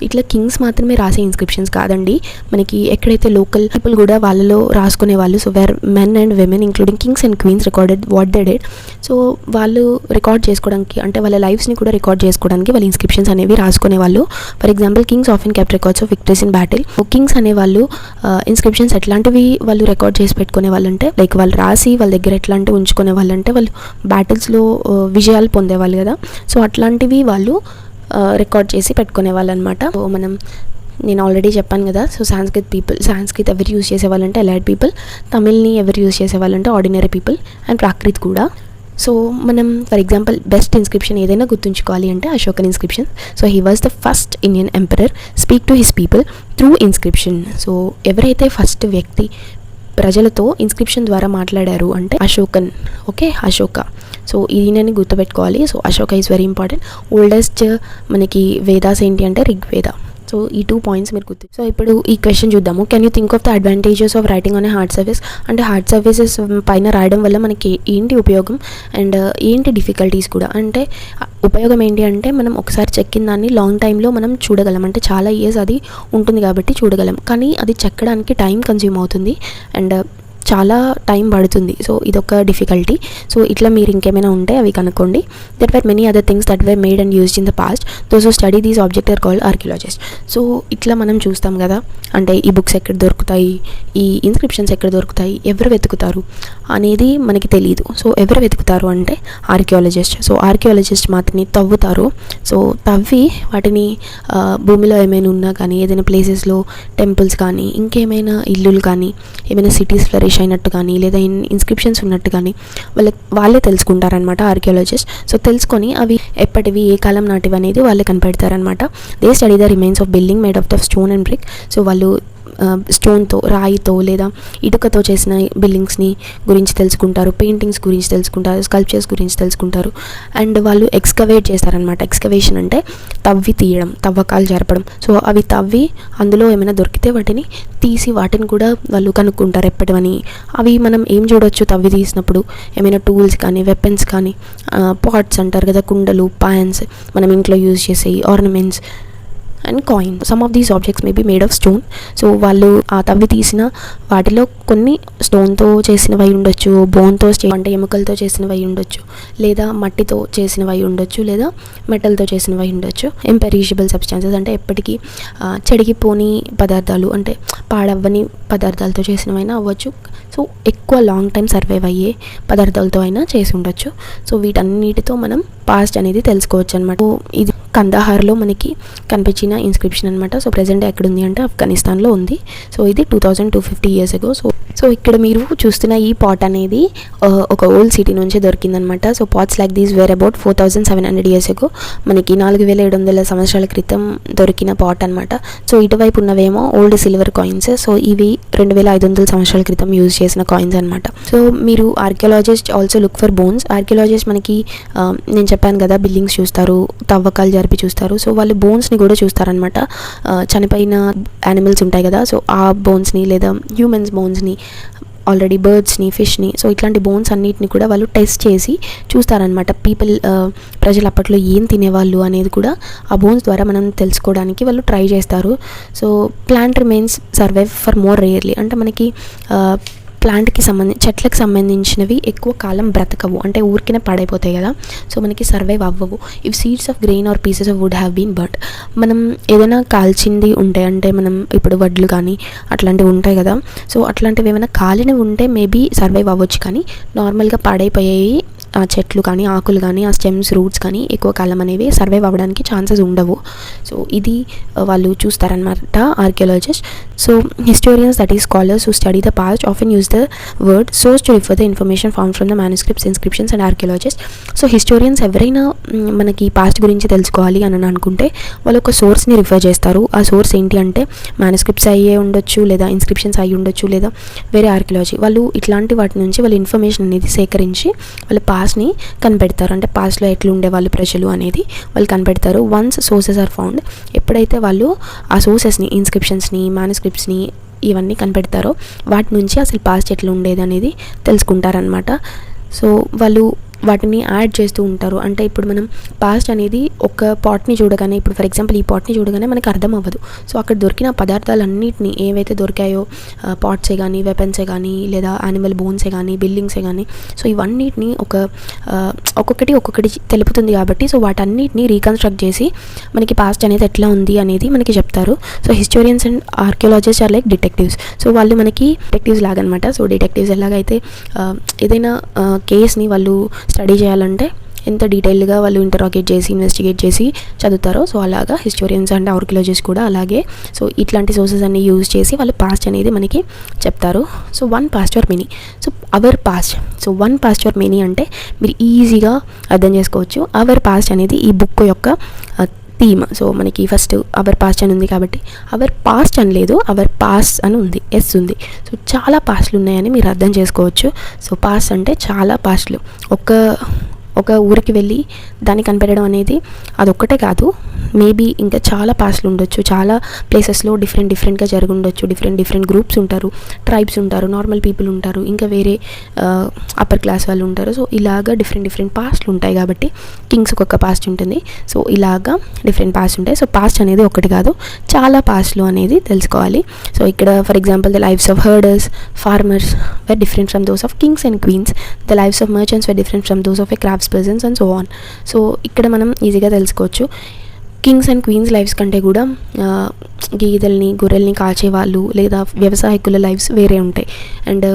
[SPEAKER 1] ఇట్లా కింగ్స్ మాత్రమే రాసే ఇన్స్క్రిప్షన్స్ కాదండి, మనకి ఎక్కడైతే లోకల్ పీపుల్ కూడా వాళ్ళలో రాసుకునే వాళ్ళు. So where men and women including kings and queens recorded what they did. So వాళ్ళు రికార్డ్ చేసుకోవడానికి అంటే వాళ్ళ లైఫ్స్ని కూడా రికార్డ్ చేసుకోవడానికి వాళ్ళు ఇన్స్క్రిప్షన్స్ అనేవి రాసుకునే వాళ్ళు. For example kings often kept records of victories in battle. Kings అనేవాళ్ళు ఇన్స్క్రిప్షన్స్ ఎట్లాంటివి వాళ్ళు రికార్డ్ చేసి పెట్టుకునే వాళ్ళు అంటే లైక్ వాళ్ళు రాసి వాళ్ళ దగ్గర ఎట్లాంటివి ఉంచుకునే వాళ్ళు అంటే వాళ్ళు బ్యాటిల్స్లో విజయాలు పొందేవాళ్ళు కదా. సో అట్లాంటివి వాళ్ళు రికార్డ్ చేసి పెట్టుకునే వాళ్ళు అనమాట. సో నేను ఆల్రెడీ చెప్పాను కదా. సో సాంస్క్రిత్ ఎవరు యూజ్ చేసేవాళ్ళంటే ఎలైట్ పీపుల్, తమిళ్ని ఎవరు యూజ్ చేసేవాళ్ళంటే ఆర్డినరీ పీపుల్, అండ్ ప్రాకృత్ కూడా. సో మనం ఫర్ ఎగ్జాంపుల్ బెస్ట్ ఇన్స్క్రిప్షన్ ఏదైనా గుర్తుంచుకోవాలి అంటే Ashokan inscription. So he was the first Indian emperor speak to his people through inscription. So ఎవరైతే ఫస్ట్ వ్యక్తి ప్రజలతో ఇన్స్క్రిప్షన్ ద్వారా మాట్లాడారు అంటే అశోకన్. ఓకే, అశోక. సో ఈయనని గుర్తుపెట్టుకోవాలి. So Ashoka is very important. Oldest మనకి వేదాస్ ఏంటి అంటే ఋగ్వేద. సో ఈ 2 పాయింట్స్ మీరు గుర్తు. సో ఇప్పుడు ఈ క్వశ్చన్ చూద్దాము. Can you think of the advantages of writing on a hard surface? అంటే హార్డ్ సర్ఫేసెస్ పైన రాయడం వల్ల మనకి ఏంటి ఉపయోగం అండ్ ఏంటి డిఫికల్టీస్ కూడా. అంటే ఉపయోగం ఏంటి అంటే మనం ఒకసారి చెక్కిన దాన్ని లాంగ్ టైంలో మనం చూడగలం, అంటే చాలా ఇయర్స్ అది ఉంటుంది కాబట్టి చూడగలం. కానీ అది చెక్కడానికి టైం కన్జ్యూమ్ అవుతుంది అండ్ చాలా టైం పడుతుంది. సో ఇదొక డిఫికల్టీ. సో ఇట్లా మీరు ఇంకేమైనా ఉంటే అవి కనుక్కోండి. That were many other things that were made and used in the past. Those who study these object are called archaeologist. So ఇట్లా మనం చూస్తాం కదా, అంటే ఈ బుక్స్ ఎక్కడ దొరుకుతాయి, ఈ ఇన్స్క్రిప్షన్స్ ఎక్కడ దొరుకుతాయి, ఎవరు వెతుకుతారు అనేది మనకి తెలియదు. సో ఎవరు వెతుకుతారు అంటే ఆర్కియాలజిస్ట్. సో ఆర్కియాలజిస్ట్ మాత్రమే తవ్వుతారు. సో తవ్వి వాటిని భూమిలో ఏమైనా ఉన్నా కానీ, ఏదైనా ప్లేసెస్లో టెంపుల్స్ కానీ, ఇంకేమైనా ఇల్లులు కానీ, ఏమైనా సిటీస్ ఫ్లరిష్ అయినట్టు కానీ, లేదా ఇన్స్క్రిప్షన్స్ ఉన్నట్టు కానీ వాళ్ళే తెలుసుకుంటారనమాట ఆర్కియాలజిస్ట్. సో తెలుసుకొని అవి ఎప్పటివి, ఏ కాలం నాటివి అనేది వాళ్ళే కనిపెడతారనమాట. They study the remains of building made of the stone and brick. So వాళ్ళు స్టోన్తో, రాయితో లేదా ఇటుకతో చేసిన బిల్డింగ్స్ని గురించి తెలుసుకుంటారు, పెయింటింగ్స్ గురించి తెలుసుకుంటారు, స్కల్ప్చర్స్ గురించి తెలుసుకుంటారు. అండ్ వాళ్ళు ఎక్స్కవేట్ చేస్తారనమాట. ఎక్స్కవేషన్ అంటే తవ్వి తీయడం, తవ్వకాలు జరపడం. సో అవి తవ్వి అందులో ఏమైనా దొరికితే వాటిని తీసి వాటిని కూడా వాళ్ళు కనుక్కుంటారు ఎప్పటివని. అవి మనం ఏం చూడొచ్చు తవ్వి తీసినప్పుడు, ఏమైనా టూల్స్ కానీ, వెపన్స్ కానీ, పాట్స్ అంటారు కదా, కుండలు, పాన్స్, మనం ఇంట్లో యూజ్ చేసే ornaments and coin. Some of these objects may be made of stone. So వాళ్ళు ఆ తవ్వి తీసిన వాటిలో కొన్ని స్టోన్తో చేసినవి ఉండొచ్చు, బోన్తో అంటే ఎముకలతో చేసినవి ఉండొచ్చు, లేదా మట్టితో చేసినవి ఉండొచ్చు, లేదా మెటల్తో చేసినవి ఉండొచ్చు. ఇంపెరిషబుల్ సబ్స్టాన్సెస్ అంటే ఎప్పటికీ చెడిగిపోని పదార్థాలు, అంటే పాడవ్వని పదార్థాలతో చేసినవైనా అవ్వచ్చు. సో ఎక్కువ లాంగ్ టైం సర్వైవ్ అయ్యే పదార్థాలతో అయినా చేసి ఉండొచ్చు. సో వీటన్నిటితో మనం పాస్ట్ అనేది తెలుసుకోవచ్చు అనమాట. ఇది కందహార్లో మనకి కనిపించిన ఇన్స్క్రిప్షన్ అనమాట. సో ప్రెజెంట్ ఎక్కడ ఉంది అంటే ఆఫ్ఘనిస్తాన్లో ఉంది. సో ఇది 2250 years ago. సో ఇక్కడ మీరు చూస్తున్న ఈ పాట్ అనేది ఒక ఓల్డ్ సిటీ నుంచి దొరికిందనమాట. So pots like these were about 4700 years ago. మనకి 4700 సంవత్సరాల క్రితం దొరికిన పాట్ అనమాట. సో ఇటువైపు ఉన్నవేమో ఓల్డ్ సిల్వర్ కాయిన్స్. సో ఇవి 2500 సంవత్సరాల క్రితం యూజ్ చేసిన కాయిన్స్ అనమాట. సో మీరు archaeologist also look for bones. Archaeologist మనకి నేను చెప్పాను కదా, బిల్డింగ్స్ చూస్తారు, తవ్వకాలు జరిపి చూస్తారు. సో వాళ్ళు బోన్స్ని కూడా చూస్తారనమాట. చనిపోయిన యానిమల్స్ ఉంటాయి కదా, సో ఆ బోన్స్ని లేదా హ్యూమన్స్ బోన్స్ని, ఆల్రెడీ బర్డ్స్ని, ఫిష్ని, సో ఇట్లాంటి బోన్స్ అన్నిటిని కూడా వాళ్ళు టెస్ట్ చేసి చూస్తారనమాట. ప్రజలు అప్పట్లో ఏం తినేవాళ్ళు అనేది కూడా ఆ బోన్స్ ద్వారా మనం తెలుసుకోవడానికి వాళ్ళు ట్రై చేస్తారు. So plant remains survive for more rarely. అంటే మనకి ప్లాంట్కి చెట్లకు సంబంధించినవి ఎక్కువ కాలం బ్రతకవు, అంటే ఊరికినే పాడైపోతాయి కదా, సో మనకి సర్వైవ్ అవ్వవు. If seeds of grain or pieces of wood have been burnt, మనం ఏదైనా కాల్చింది ఉంటే, అంటే మనం ఇప్పుడు వడ్లు కానీ అట్లాంటివి ఉంటాయి కదా, సో అట్లాంటివి ఏమైనా కాలినవి ఉంటే మేబీ సర్వైవ్ అవ్వచ్చు, కానీ నార్మల్గా పాడైపోయాయి ఆ చెట్లు కానీ ఆకులు కానీ ఆ స్టెమ్స్ రూట్స్ కానీ ఎక్కువ కాలం అనేవి సర్వైవ్ అవ్వడానికి ఛాన్సెస్ ఉండవు. సో ఇది వాళ్ళు చూస్తారనమాట archaeologist. So historians, that is scholars who study the past, often use the word source to refer the information found from the manuscripts, inscriptions and archaeologist. So historians ఎవరైనా మనకి past గురించి తెలుసుకోవాలి అని అనుకుంటే వాళ్ళు ఒక సోర్స్ని రిఫర్ చేస్తారు. ఆ సోర్స్ ఏంటి అంటే మ్యానుస్క్రిప్ట్స్ అయ్యే ఉండొచ్చు, లేదా ఇన్స్క్రిప్షన్స్ అయ్యి ఉండొచ్చు, లేదా వేరే ఆర్కియాలజీ. వాళ్ళు ఇట్లాంటి వాటి నుంచి వాళ్ళు ఇన్ఫర్మేషన్ అనేది సేకరించి వాళ్ళ పాస్ట్ని కనిపెడతారు, అంటే పాస్ట్లో ఎట్లా ఉండేవాళ్ళు ప్రజలు అనేది వాళ్ళు కనిపెడతారు. వన్స్ సోర్సెస్ ఆర్ ఫౌండ్, ఎప్పుడైతే వాళ్ళు ఆ సోర్సెస్ని, ఇన్స్క్రిప్షన్స్ని, మ్యానుస్క్రిప్ట్స్ని ఇవన్నీ కనిపెడతారో వాటి నుంచి అసలు పాస్ట్ ఎట్లా ఉండేది అనేది తెలుసుకుంటారనమాట. సో వాళ్ళు వాటిని యాడ్ చేస్తూ ఉంటారు. అంటే ఇప్పుడు మనం పాస్ట్ అనేది ఒక పాట్ని చూడగానే, ఇప్పుడు ఫర్ ఎగ్జాంపుల్ ఈ పాట్ని చూడగానే మనకు అర్థం అవ్వదు. సో అక్కడ దొరికిన పదార్థాలన్నింటినీ ఏవైతే దొరికాయో, పాట్సే కానీ, వెపన్సే కానీ, లేదా యానిమల్ బోన్సే కానీ, బిల్డింగ్సే కానీ, సో ఇవన్నిటిని ఒక్కొక్కటి తెలుపుతుంది కాబట్టి, సో వాటన్నిటిని రీకన్స్ట్రక్ట్ చేసి మనకి పాస్ట్ అనేది ఎట్లా ఉంది అనేది మనకి చెప్తారు. So historians and archaeologist are like detectives. So వాళ్ళు మనకి డిటెక్టివ్స్ లాగా అనమాట. సో డిటెక్టివ్స్ ఎలాగైతే ఏదైనా కేస్ని వాళ్ళు స్టడీ చేయాలంటే ఎంత డీటెయిల్గా వాళ్ళు ఇంటరాగేట్ చేసి, ఇన్వెస్టిగేట్ చేసి చదువుతారో, సో అలాగా హిస్టోరియన్స్ అండ్ ఆర్కియాలజిస్ట్ కూడా అలాగే. సో ఇట్లాంటి సోర్సెస్ అన్ని యూజ్ చేసి వాళ్ళు పాస్ట్ అనేది మనకి చెప్తారు. So one past or many, so our past. So one past or many అంటే మీరు ఈజీగా అర్థం చేసుకోవచ్చు. అవర్ పాస్ట్ అనేది ఈ బుక్ యొక్క థీమ్. సో మనకి ఫస్ట్ అవర్ పాస్ట్ అని ఉంది కాబట్టి అవర్ పాస్ట్ అని లేదు, అవర్ పాస్ అని ఉంది, ఎస్ ఉంది. సో చాలా పాస్ట్లు ఉన్నాయని మీరు అర్థం చేసుకోవచ్చు. సో పాస్ట్ అంటే చాలా పాస్ట్లు. ఒక ఊరికి వెళ్ళి దాన్ని కనిపెట్టడం అనేది అదొక్కటే కాదు, మేబీ ఇంకా చాలా పాస్ట్లు ఉండొచ్చు. చాలా ప్లేసెస్లో డిఫరెంట్గా జరిగి ఉండొచ్చు. డిఫరెంట్ గ్రూప్స్ ఉంటారు, ట్రైబ్స్ ఉంటారు, నార్మల్ పీపుల్ ఉంటారు, ఇంకా వేరే అప్పర్ క్లాస్ వాళ్ళు ఉంటారు. సో ఇలాగా డిఫరెంట్ పాస్ట్లు ఉంటాయి కాబట్టి కింగ్స్కి ఒక పాస్ట్ ఉంటుంది. సో ఇలాగా డిఫరెంట్ పాస్ట్ ఉంటాయి. సో పాస్ట్ అనేది ఒకటి కాదు, చాలా పాస్ట్లు అనేది తెలుసుకోవాలి. సో ఇక్కడ for example the lives of herders, farmers were different from those of kings and queens. The lives of merchants were different from those of a craftspersons and so on. So ఇక్కడ మనం ఈజీగా తెలుసుకోవచ్చు. Kings and queens lifes కంటే కూడా గీదల్ని, గొర్రెల్ని కాచేవాళ్ళు లేదా వ్యవసాయకుల lifes వేరే ఉంటాయి. అండ్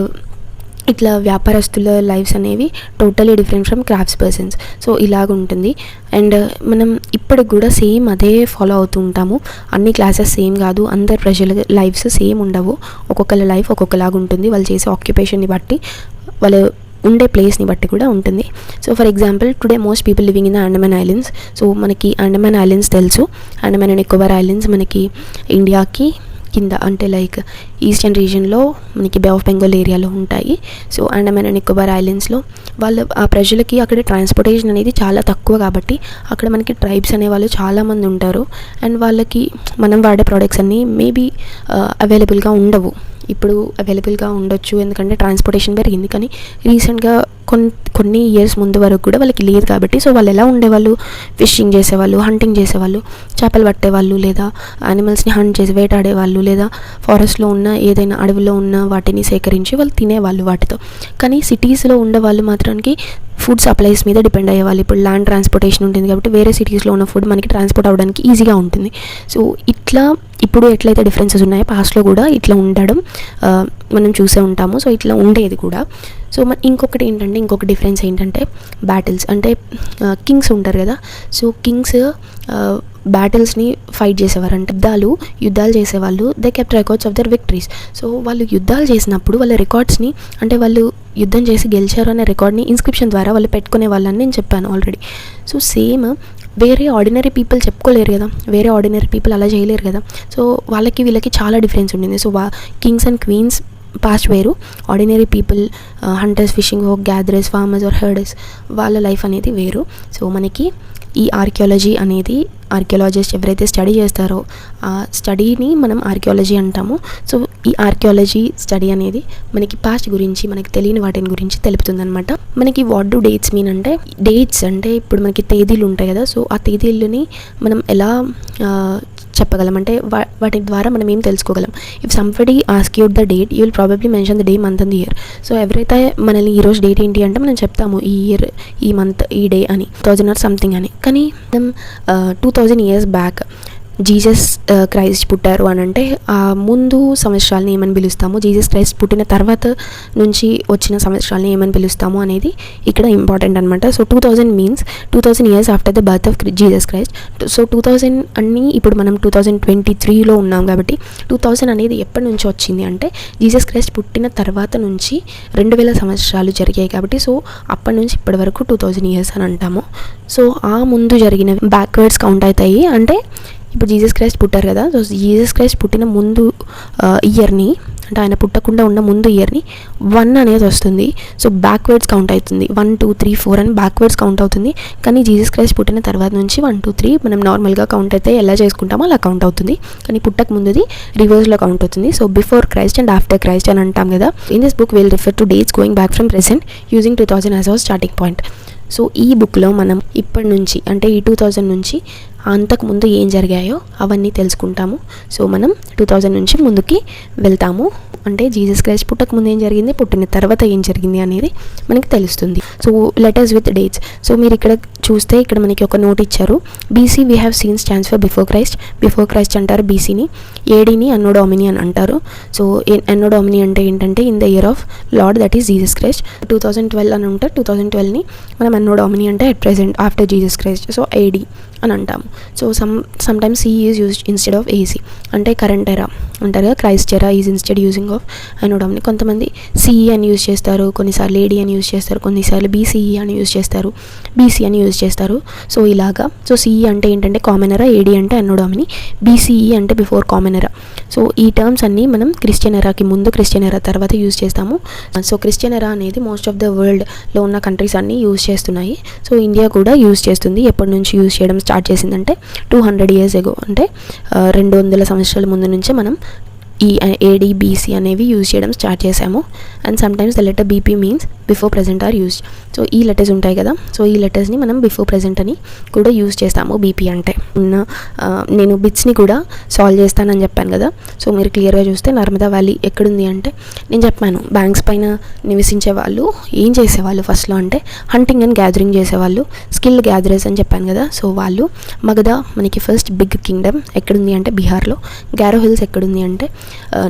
[SPEAKER 1] ఇట్లా వ్యాపారస్తుల లైఫ్స్ అనేవి totally different from crafts persons. So ఇలాగ ఉంటుంది. అండ్ మనం ఇప్పటికి కూడా సేమ్ అదే ఫాలో అవుతూ ఉంటాము. అన్ని క్లాసెస్ సేమ్ కాదు, అందరి ప్రజల లైఫ్స్ సేమ్ ఉండవు. ఒక్కొక్కరి లైఫ్ ఒక్కొక్కలాగా ఉంటుంది. వాళ్ళు చేసే ఆక్యుపేషన్ని బట్టి, వాళ్ళు ఉండే ప్లేస్ని బట్టి కూడా ఉంటుంది. So for example today most people living in the Andaman islands. So మనకి అండమాన్ ఐలాండ్స్ తెలుసు. అండమాన్ అండ్ నికోబార్ ఐలాండ్స్ మనకి ఇండియాకి కింద, అంటే లైక్ ఈస్టర్న్ రీజియన్లో మనకి బే ఆఫ్ బెంగాల్ ఏరియాలో ఉంటాయి. సో అండమాన్ అండ్ నికోబార్ ఐలాండ్స్లో ఆ ప్రజలకి అక్కడ ట్రాన్స్పోర్టేషన్ అనేది చాలా తక్కువ కాబట్టి అక్కడ మనకి ట్రైబ్స్ అనేవాళ్ళు చాలామంది ఉంటారు. అండ్ వాళ్ళకి మనం వాడే ప్రోడక్ట్స్ అన్నీ మేబీ అవైలబుల్గా ఉండవు. ఇప్పుడు అవైలబుల్గా ఉండొచ్చు ఎందుకంటే ట్రాన్స్పోర్టేషన్ పెరిగింది, కానీ రీసెంట్గా కొన్ని ఇయర్స్ ముందు వరకు కూడా వాళ్ళకి లేదు కాబట్టి. సో వాళ్ళు ఎలా ఉండేవాళ్ళు, ఫిషింగ్ చేసేవాళ్ళు, హంటింగ్ చేసేవాళ్ళు, చేపలు పట్టేవాళ్ళు, లేదా యానిమల్స్ని హంట్ చేసి వేటాడేవాళ్ళు, లేదా ఫారెస్ట్లో ఉన్న ఏదైనా అడవిలో ఉన్న వాటిని సేకరించి వాళ్ళు తినేవాళ్ళు వాటితో. కానీ సిటీస్లో ఉండే వాళ్ళు మాత్రానికి ఫుడ్ సప్లైస్ మీద డిపెండ్ అయ్యేవాళ్ళు. ఇప్పుడు ల్యాండ్ ట్రాన్స్పోర్టేషన్ ఉంటుంది కాబట్టి వేరే సిటీస్లో ఉన్న ఫుడ్ మనకి ట్రాన్స్పోర్ట్ అవ్వడానికి ఈజీగా ఉంటుంది. సో ఇట్లా ఇప్పుడు ఎట్లయితే డిఫరెన్సెస్ ఉన్నాయో పాస్ట్లో కూడా ఇట్లా ఉండడం మనం చూసే ఉంటాము. సో ఇట్లా ఉండేది కూడా. సో ఇంకొక డిఫరెన్స్ ఏంటంటే బ్యాటిల్స్. అంటే కింగ్స్ ఉంటారు కదా, సో కింగ్స్ బ్యాటిల్స్ని ఫైట్ చేసేవారు, అంటే యుద్ధాలు చేసేవాళ్ళు. They kept records of their victories. So వాళ్ళు యుద్ధాలు చేసినప్పుడు వాళ్ళ రికార్డ్స్ని, అంటే వాళ్ళు యుద్ధం చేసి గెలిచారు అనే రికార్డ్ని ఇన్స్క్రిప్షన్ ద్వారా వాళ్ళు పెట్టుకునే వాళ్ళని నేను చెప్పాను ఆల్రెడీ. సో సేమ్ వేరే ఆర్డినరీ పీపుల్ చెప్పుకోలేరు కదా, వేరే ఆర్డినరీ పీపుల్ అలా చేయలేరు కదా. సో వీళ్ళకి చాలా డిఫరెన్స్ ఉండింది. So kings and queens past వేరు, ఆర్డినరీ పీపుల్ హంటర్స్, ఫిషింగ్ హోక్, గ్యాదరర్స్, ఫార్మర్స్ ఆర్ హర్డర్స్ వాళ్ళ లైఫ్ అనేది వేరు. సో మనకి ఈ ఆర్కియాలజీ అనేది ఆర్కియాలజిస్ట్ ఎవరైతే స్టడీ చేస్తారో ఆ స్టడీని మనం ఆర్కియాలజీ అంటాము. సో ఈ ఆర్కియాలజీ స్టడీ అనేది మనకి పాస్ట్ గురించి, మనకి తెలియని వాటిని గురించి తెలుపుతుందనమాట. మనకి వాట్ డు డేట్స్ మీన్ అంటే, డేట్స్ అంటే ఇప్పుడు మనకి తేదీలు ఉంటాయి కదా, సో ఆ తేదీలని మనం ఎలా చెప్పగలం, అంటే వాటి ద్వారా మనం ఏం తెలుసుకోగలం. If somebody ask you the date, you will probably mention the day, month and year. So ఎవరైతే మనల్ని ఈరోజు డేట్ ఏంటి అంటే మనం చెప్తాము ఈ ఇయర్, ఈ మంత్, ఈ డే అని, 1000 ఆర్ సంథింగ్ అని. కానీ మనం 2000 years బ్యాక్ జీసస్ క్రైస్ట్ పుట్టారు అని అంటే ఆ ముందు సంవత్సరాలని ఏమని పిలుస్తాము, జీసస్ క్రైస్ట్ పుట్టిన తర్వాత నుంచి వచ్చిన సంవత్సరాలని ఏమని పిలుస్తాము అనేది ఇక్కడ ఇంపార్టెంట్ అనమాట. So 2000 means 2000 years after the birth of Jesus Christ. So 2000 అన్నీ ఇప్పుడు మనం 2023లో ఉన్నాం కాబట్టి 2000 అనేది ఎప్పటి నుంచి వచ్చింది అంటే జీసస్ క్రైస్ట్ పుట్టిన తర్వాత నుంచి 2000 సంవత్సరాలు జరిగాయి కాబట్టి సో అప్పటి నుంచి ఇప్పటి వరకు 2000 years అని అంటాము. సో ఆ ముందు జరిగిన బ్యాక్వర్డ్స్ కౌంట్ అవుతాయి. అంటే ఇప్పుడు జీసస్ క్రైస్ట్ పుట్టారు కదా, సో జీసస్ క్రైస్ట్ పుట్టిన ముందు ఇయర్ని, అంటే ఆయన పుట్టకుండా ఉన్న ముందు ఇయర్ని 1 అనేది వస్తుంది. సో బ్యాక్వర్డ్స్ కౌంట్ అవుతుంది, 1 2 3 4 అని బ్యాక్వర్డ్స్ కౌంట్ అవుతుంది. కానీ జీసస్ క్రైస్ట్ పుట్టిన తర్వాత నుంచి 1 2 3 మనం నార్మల్గా కౌంట్ అయితే ఎలా చేసుకుంటామో అలా కౌంట్ అవుతుంది. కానీ పుట్టక ముందుది రివర్స్లో కౌంట్ అవుతుంది. So before Christ and after Christ అని అంటాం కదా. In this book will refer to dates going back from present using 2000 as our starting point. So ఈ బుక్లో మనం ఇప్పటి నుంచి అంటే ఈ 2000 నుంచి అంతకుముందు ఏం జరిగాయో అవన్నీ తెలుసుకుంటాము. సో మనం 2000 నుంచి ముందుకి వెళ్తాము. అంటే జీసస్ క్రైస్ట్ పుట్టక ముందు ఏం జరిగింది, పుట్టిన తర్వాత ఏం జరిగింది అనేది మనకి తెలుస్తుంది. So letters with dates. So మీరు ఇక్కడ చూస్తే ఇక్కడ మనకి ఒక నోట్ ఇచ్చారు. BC we have seen stands for before Christ. Before Christ అంటారు బీసీని. ఏడీని అన్నో డామినీ అని అంటారు. సో అన్నో డామినీ అంటే ఏంటంటే in the year of lord, that is Jesus Christ. 2012 అని ఉంటారు. 2012ని మనం అన్నో డామినీ అంటే at present after Jesus Christ. So AD అని అంటాము. సో సమ్టైమ్స్ ఈ is used instead of AC, అంటే కరెంట్ ఎరా అంటారు కదా, క్రైస్ట్ ఎరా ఈజ్ ఇన్స్టెడ్ యూజింగ్ ఆఫ్ అన్నో డామినీ. కొంతమంది సిఈ అని యూజ్ చేస్తారు, కొన్నిసార్లు ఏడీ అని యూజ్ చేస్తారు, కొన్నిసార్లు బీసీఈ అని యూజ్ చేస్తారు, బీసీ అని యూజ్ చేస్తారు. సో ఇలాగా. సో సిఈ అంటే ఏంటంటే కామన్ ఎరా, ఏడీ అంటే అన్నో డామినీ, బీసీఈ అంటే బిఫోర్ కామన్ ఎరా. సో ఈ టర్మ్స్ అన్నీ మనం క్రిస్టియన్ ఎరాకి ముందు, క్రిస్టియన్ ఎరా తర్వాత యూజ్ చేస్తాము. సో క్రిస్టియన్ ఎరా అనేది మోస్ట్ ఆఫ్ ద వరల్డ్లో ఉన్న కంట్రీస్ అన్నీ యూజ్ చేస్తున్నాయి. సో ఇండియా కూడా యూజ్ చేస్తుంది. ఎప్పటి నుంచి యూజ్ చేయడం స్టార్ట్ చేసిందంటే 200 years ago, అంటే 200 సంవత్సరాల ముందు నుంచే మనం ఈ ఏడీ బీసీ అనేవి యూజ్ చేయడం స్టార్ట్ చేసాము. And sometimes the letter BP means before present or used. So ఈ లెటర్స్ ఉంటాయి కదా, సో ఈ లెటర్స్ని మనం బిఫోర్ ప్రెజెంట్ అని కూడా యూజ్ చేస్తాము బీపీ అంటే. నేను బిట్స్ని కూడా సాల్వ్ చేస్తానని చెప్పాను కదా. సో మీరు క్లియర్గా చూస్తే నర్మదా వ్యాలీ ఎక్కడుంది అంటే నేను చెప్పాను, బ్యాంక్స్ పైన నివసించే వాళ్ళు ఏం చేసేవాళ్ళు ఫస్ట్లో అంటే హంటింగ్ అండ్ గ్యాదరింగ్ చేసేవాళ్ళు, స్కిల్ గ్యాదరర్స్ అని చెప్పాను కదా. సో వాళ్ళు మగధ మనకి ఫస్ట్ బిగ్ కింగ్డమ్ ఎక్కడుంది అంటే బీహార్లో. గారో హిల్స్ ఎక్కడుంది అంటే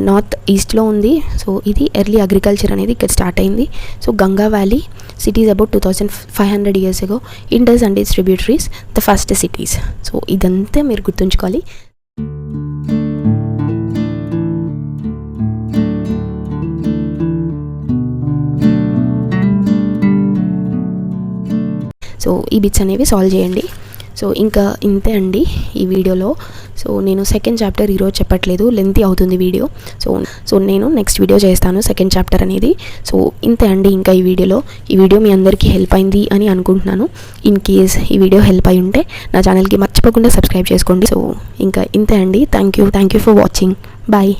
[SPEAKER 1] నార్త్ ఈస్ట్లో ఉంది. సో ఇది ఎర్లీ అగ్రికల్చర్ అనేది ఇక్కడ స్టార్ట్ అయింది. So Ganga valley cities about 2500 years ago. Indus and its tributaries the first cities. So ఇదంతా మీరు గుర్తుంచుకోవాలి. సో ఈ బిట్స్ అనేవి సాల్వ్ చేయండి. సో ఇంకా ఇంతే అండి ఈ వీడియోలో. సో నేను సెకండ్ చాప్టర్ ఈరోజు చెప్పట్లేదు, లెంతీ అవుతుంది వీడియో. సో నేను నెక్స్ట్ వీడియో చేస్తాను సెకండ్ చాప్టర్ అనేది. సో ఇంతే అండి ఇంకా ఈ వీడియో మీ అందరికీ హెల్ప్ అయింది అని అనుకుంటున్నాను. ఇన్ కేస్ ఈ వీడియో హెల్ప్ అయి ఉంటే నా ఛానల్కి మర్చిపోకుండా సబ్స్క్రైబ్ చేసుకోండి. సో ఇంకా ఇంతే అండి. Thank you for watching. Bye.